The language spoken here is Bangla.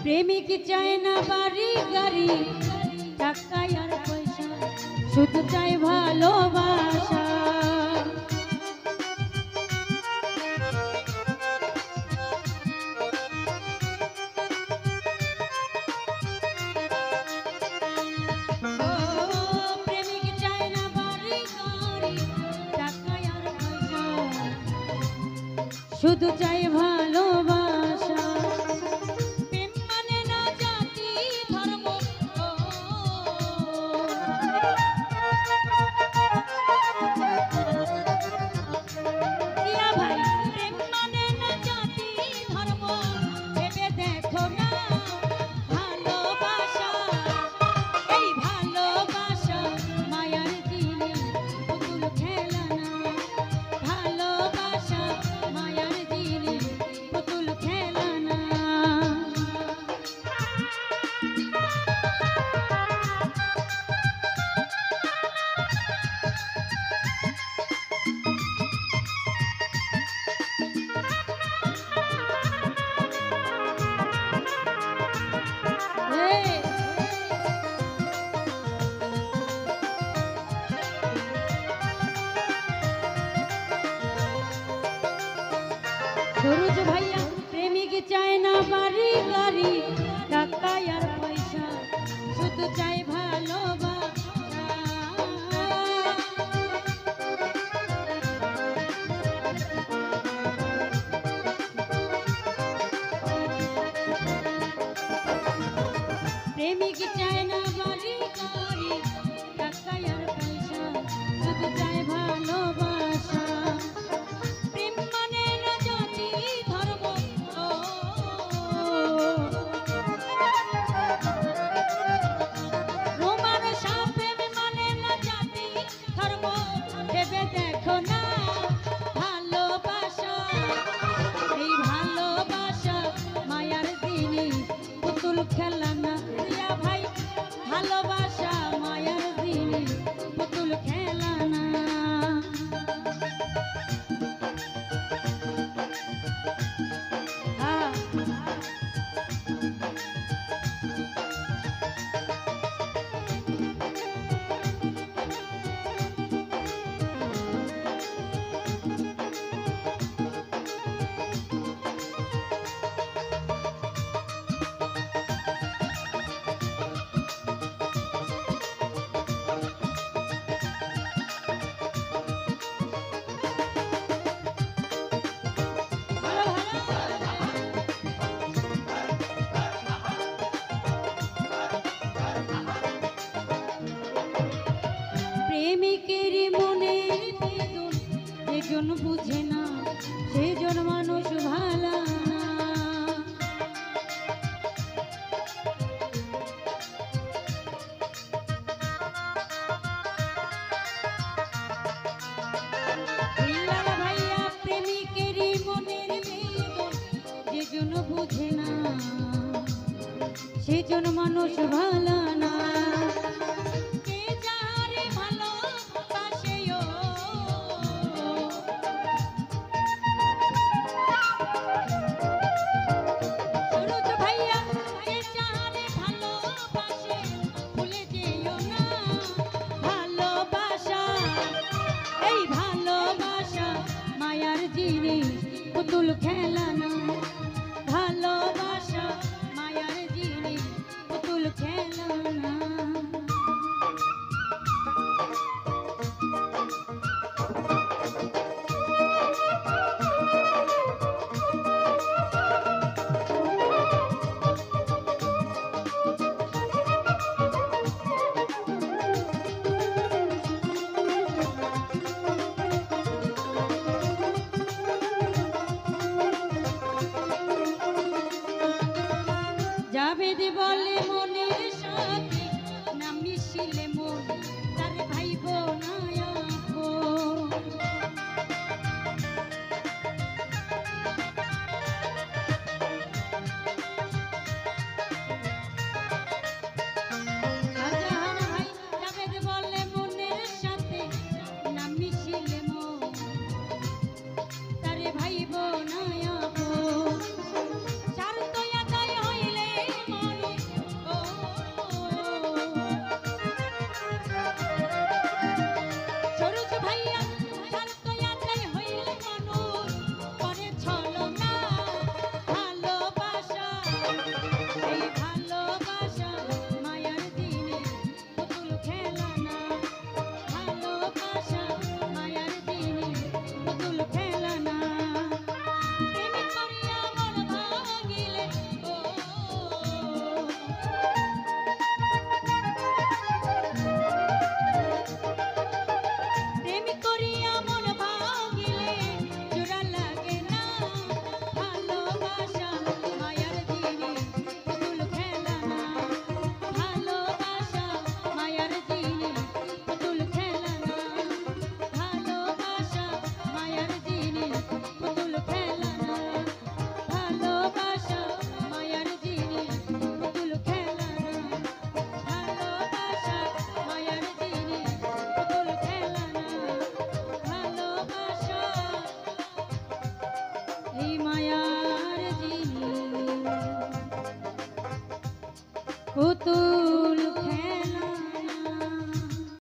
প্রেমিক চায় না বাড়ি গাড়ি টাকা আর পয়সা, শুধু চাই ভালোবাসা। প্রেমিক চায় না বাড়ি গাড়ি টাকা আর পয়সা, শুধু চাই ভালোবাসা। সুরজ ভাইয়া প্রেমিক চায় না বাড়ি গাড়ি টাকা আর পয়সা, শুধু চাই ভালোবাসা। প্রেমিক চায় না বাড়ি গাড়ি টাকা আর পয়সা, শুধু চাই ভালোবাসা। খেলা না প্রিয়া ভাই, ভালোবাসা মায়ার জিনিস, পুতুল খেলা না। প্রেমিকের মনের বেদন যেজন বুঝে না, সেজন মানুষ ভালা না। ভাইয়া প্রেমিকের মনের বেদন যেজন বুঝে না, সেজন মানুষ ভালা না। পুতুল খেলা না, ভালোবাসা মায়ার জিনিস, পুতুল খেলা না। জাভেদ বলে মনের সাথে না মিশিলে মন, তার ভাইব না আপন। শাহজাহান ভাই জাভেদ বলে মনের সাথে না মিশিলে মন, তার ভাইব না আপন। স্বার্থ আদায় হইলে পুতুল